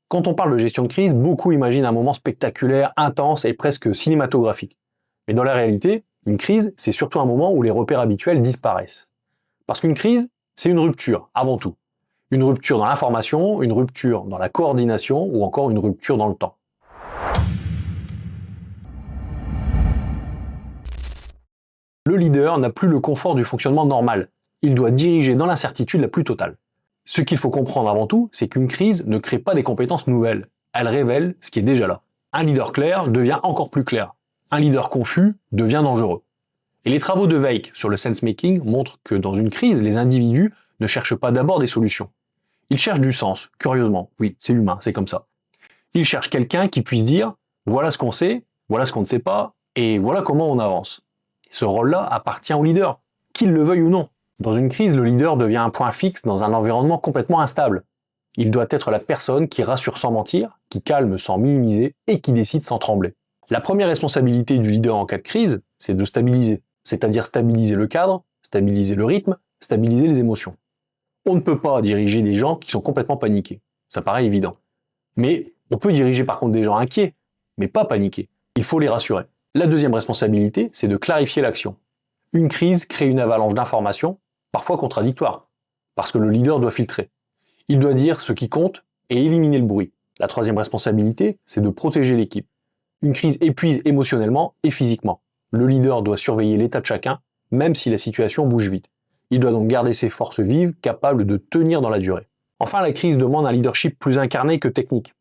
Quand on parle de gestion de crise, beaucoup imaginent un moment spectaculaire, intense et presque cinématographique. Mais dans la réalité, une crise, c'est surtout un moment où les repères habituels disparaissent. Parce qu'une crise, c'est une rupture, avant tout. Une rupture dans l'information, une rupture dans la coordination ou encore une rupture dans le temps. Le leader n'a plus le confort du fonctionnement normal. Il doit diriger dans l'incertitude la plus totale. Ce qu'il faut comprendre avant tout, c'est qu'une crise ne crée pas des compétences nouvelles. Elle révèle ce qui est déjà là. Un leader clair devient encore plus clair. Un leader confus devient dangereux. Et les travaux de Weick sur le sense-making montrent que dans une crise, les individus ne cherchent pas d'abord des solutions. Ils cherchent du sens, curieusement. Oui, c'est humain, c'est comme ça. Ils cherchent quelqu'un qui puisse dire « voilà ce qu'on sait, voilà ce qu'on ne sait pas, et voilà comment on avance ». Ce rôle-là appartient au leader, qu'il le veuille ou non. Dans une crise, le leader devient un point fixe dans un environnement complètement instable. Il doit être la personne qui rassure sans mentir, qui calme sans minimiser et qui décide sans trembler. La première responsabilité du leader en cas de crise, c'est de stabiliser, c'est-à-dire stabiliser le cadre, stabiliser le rythme, stabiliser les émotions. On ne peut pas diriger des gens qui sont complètement paniqués, ça paraît évident. Mais on peut diriger par contre des gens inquiets, mais pas paniqués. Il faut les rassurer. La deuxième responsabilité, c'est de clarifier l'action. Une crise crée une avalanche d'informations, parfois contradictoires, parce que le leader doit filtrer. Il doit dire ce qui compte et éliminer le bruit. La troisième responsabilité, c'est de protéger l'équipe. Une crise épuise émotionnellement et physiquement. Le leader doit surveiller l'état de chacun, même si la situation bouge vite. Il doit donc garder ses forces vives, capables de tenir dans la durée. Enfin, la crise demande un leadership plus incarné que technique.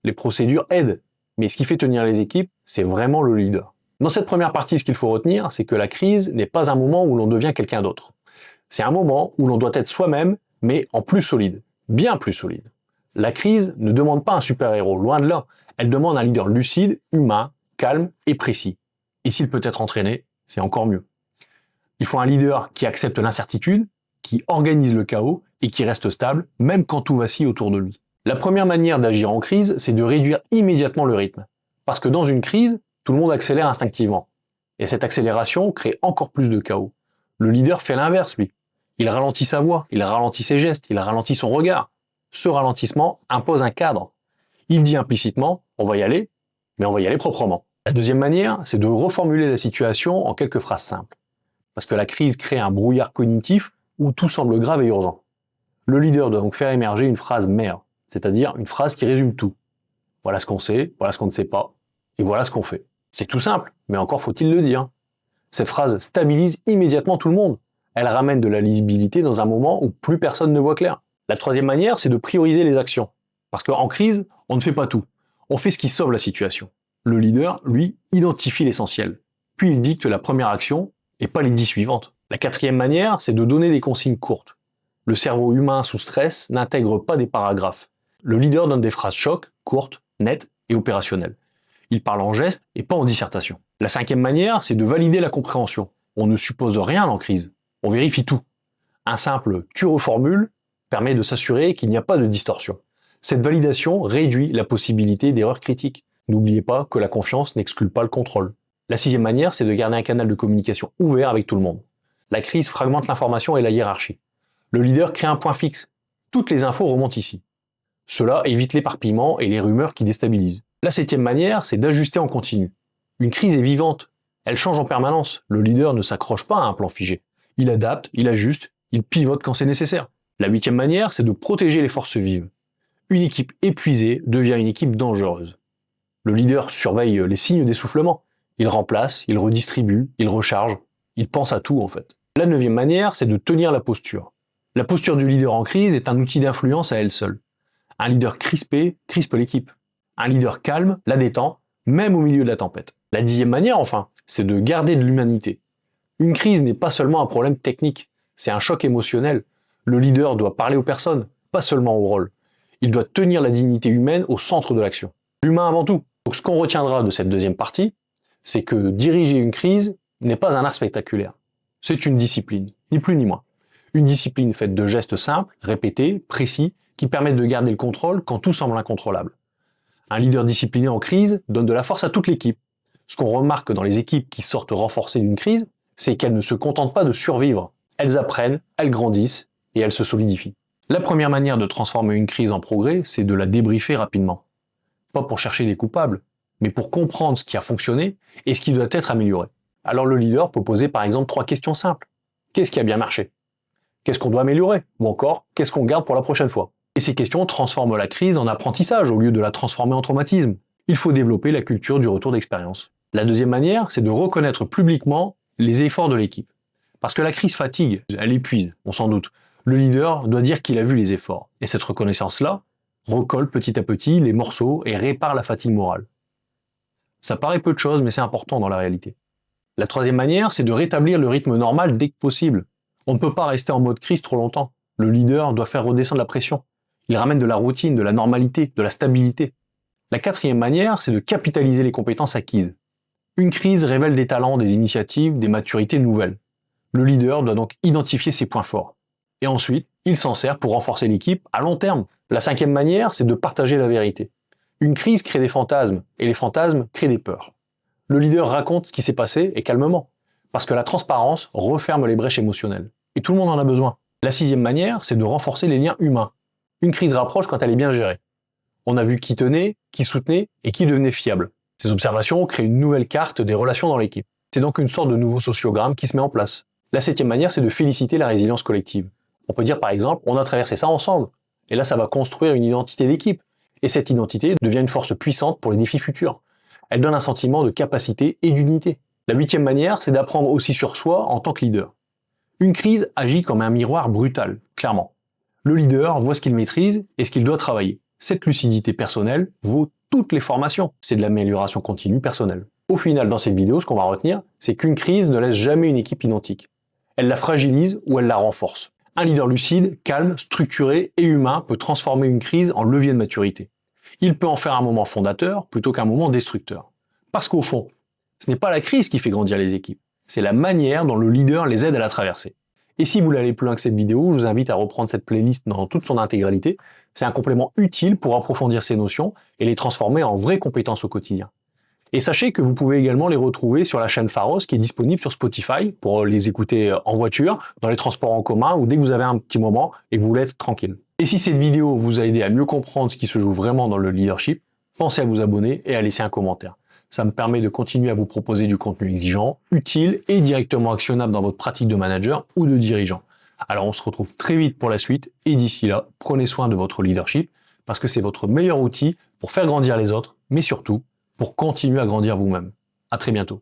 Les procédures aident, mais ce qui fait tenir les équipes, c'est vraiment le leader. Dans cette première partie, ce qu'il faut retenir, c'est que la crise n'est pas un moment où l'on devient quelqu'un d'autre. C'est un moment où l'on doit être soi-même, mais en plus solide, bien plus solide. La crise ne demande pas un super-héros, loin de là. Elle demande un leader lucide, humain, calme et précis. Et s'il peut être entraîné, c'est encore mieux. Il faut un leader qui accepte l'incertitude, qui organise le chaos et qui reste stable, même quand tout vacille autour de lui. La première manière d'agir en crise, c'est de réduire immédiatement le rythme. Parce que dans une crise, tout le monde accélère instinctivement. Et cette accélération crée encore plus de chaos. Le leader fait l'inverse, lui. Il ralentit sa voix, il ralentit ses gestes, il ralentit son regard. Ce ralentissement impose un cadre. Il dit implicitement « on va y aller », mais on va y aller proprement. La deuxième manière, c'est de reformuler la situation en quelques phrases simples. Parce que la crise crée un brouillard cognitif où tout semble grave et urgent. Le leader doit donc faire émerger une phrase mère, c'est-à-dire une phrase qui résume tout. Voilà ce qu'on sait, voilà ce qu'on ne sait pas, et voilà ce qu'on fait. C'est tout simple, mais encore faut-il le dire. Cette phrase stabilise immédiatement tout le monde. Elle ramène de la lisibilité dans un moment où plus personne ne voit clair. La troisième manière, c'est de prioriser les actions. Parce qu'en crise, on ne fait pas tout. On fait ce qui sauve la situation. Le leader, lui, identifie l'essentiel. Puis il dicte la première action et pas les 10 suivantes. La quatrième manière, c'est de donner des consignes courtes. Le cerveau humain sous stress n'intègre pas des paragraphes. Le leader donne des phrases chocs, courtes, nettes et opérationnelles. Il parle en gestes et pas en dissertation. La cinquième manière, c'est de valider la compréhension. On ne suppose rien en crise. On vérifie tout. Un simple « tu reformules » permet de s'assurer qu'il n'y a pas de distorsion. Cette validation réduit la possibilité d'erreurs critiques. N'oubliez pas que la confiance n'exclut pas le contrôle. La sixième manière, c'est de garder un canal de communication ouvert avec tout le monde. La crise fragmente l'information et la hiérarchie. Le leader crée un point fixe. Toutes les infos remontent ici. Cela évite l'éparpillement et les rumeurs qui déstabilisent. La septième manière, c'est d'ajuster en continu. Une crise est vivante. Elle change en permanence. Le leader ne s'accroche pas à un plan figé. Il adapte, il ajuste, il pivote quand c'est nécessaire. La huitième manière, c'est de protéger les forces vives. Une équipe épuisée devient une équipe dangereuse. Le leader surveille les signes d'essoufflement. Il remplace, il redistribue, il recharge. Il pense à tout en fait. La neuvième manière, c'est de tenir la posture. La posture du leader en crise est un outil d'influence à elle seule. Un leader crispé crispe l'équipe. Un leader calme la détend, même au milieu de la tempête. La dixième manière, enfin, c'est de garder de l'humanité. Une crise n'est pas seulement un problème technique, c'est un choc émotionnel. Le leader doit parler aux personnes, pas seulement au rôle. Il doit tenir la dignité humaine au centre de l'action. L'humain avant tout. Donc ce qu'on retiendra de cette deuxième partie, c'est que diriger une crise n'est pas un art spectaculaire. C'est une discipline, ni plus ni moins. Une discipline faite de gestes simples, répétés, précis, qui permettent de garder le contrôle quand tout semble incontrôlable. Un leader discipliné en crise donne de la force à toute l'équipe. Ce qu'on remarque dans les équipes qui sortent renforcées d'une crise, c'est qu'elles ne se contentent pas de survivre. Elles apprennent, elles grandissent et elles se solidifient. La première manière de transformer une crise en progrès, c'est de la débriefer rapidement. Pas pour chercher des coupables, mais pour comprendre ce qui a fonctionné et ce qui doit être amélioré. Alors le leader peut poser par exemple 3 questions simples. Qu'est-ce qui a bien marché? Qu'est-ce qu'on doit améliorer? Ou encore, qu'est-ce qu'on garde pour la prochaine fois? Et ces questions transforment la crise en apprentissage au lieu de la transformer en traumatisme. Il faut développer la culture du retour d'expérience. La deuxième manière, c'est de reconnaître publiquement les efforts de l'équipe. Parce que la crise fatigue, elle épuise, on s'en doute. Le leader doit dire qu'il a vu les efforts. Et cette reconnaissance-là recolle petit à petit les morceaux et répare la fatigue morale. Ça paraît peu de choses, mais c'est important dans la réalité. La troisième manière, c'est de rétablir le rythme normal dès que possible. On ne peut pas rester en mode crise trop longtemps. Le leader doit faire redescendre la pression. Il ramène de la routine, de la normalité, de la stabilité. La quatrième manière, c'est de capitaliser les compétences acquises. Une crise révèle des talents, des initiatives, des maturités nouvelles. Le leader doit donc identifier ses points forts. Et ensuite, il s'en sert pour renforcer l'équipe à long terme. La cinquième manière, c'est de partager la vérité. Une crise crée des fantasmes, et les fantasmes créent des peurs. Le leader raconte ce qui s'est passé et calmement, parce que la transparence referme les brèches émotionnelles. Et tout le monde en a besoin. La sixième manière, c'est de renforcer les liens humains. Une crise rapproche quand elle est bien gérée. On a vu qui tenait, qui soutenait et qui devenait fiable. Ces observations créent une nouvelle carte des relations dans l'équipe. C'est donc une sorte de nouveau sociogramme qui se met en place. La septième manière, c'est de féliciter la résilience collective. On peut dire par exemple, on a traversé ça ensemble. Et là, ça va construire une identité d'équipe. Et cette identité devient une force puissante pour les défis futurs. Elle donne un sentiment de capacité et d'unité. La huitième manière, c'est d'apprendre aussi sur soi en tant que leader. Une crise agit comme un miroir brutal, clairement. Le leader voit ce qu'il maîtrise et ce qu'il doit travailler. Cette lucidité personnelle vaut toutes les formations. C'est de l'amélioration continue personnelle. Au final, dans cette vidéo, ce qu'on va retenir, c'est qu'une crise ne laisse jamais une équipe identique. Elle la fragilise ou elle la renforce. Un leader lucide, calme, structuré et humain peut transformer une crise en levier de maturité. Il peut en faire un moment fondateur plutôt qu'un moment destructeur. Parce qu'au fond, ce n'est pas la crise qui fait grandir les équipes, c'est la manière dont le leader les aide à la traverser. Et si vous voulez aller plus loin que cette vidéo, je vous invite à reprendre cette playlist dans toute son intégralité. C'est un complément utile pour approfondir ces notions et les transformer en vraies compétences au quotidien. Et sachez que vous pouvez également les retrouver sur la chaîne Pharos qui est disponible sur Spotify pour les écouter en voiture, dans les transports en commun ou dès que vous avez un petit moment et que vous voulez être tranquille. Et si cette vidéo vous a aidé à mieux comprendre ce qui se joue vraiment dans le leadership, pensez à vous abonner et à laisser un commentaire. Ça me permet de continuer à vous proposer du contenu exigeant, utile et directement actionnable dans votre pratique de manager ou de dirigeant. Alors on se retrouve très vite pour la suite et d'ici là, prenez soin de votre leadership parce que c'est votre meilleur outil pour faire grandir les autres, mais surtout pour continuer à grandir vous-même. À très bientôt.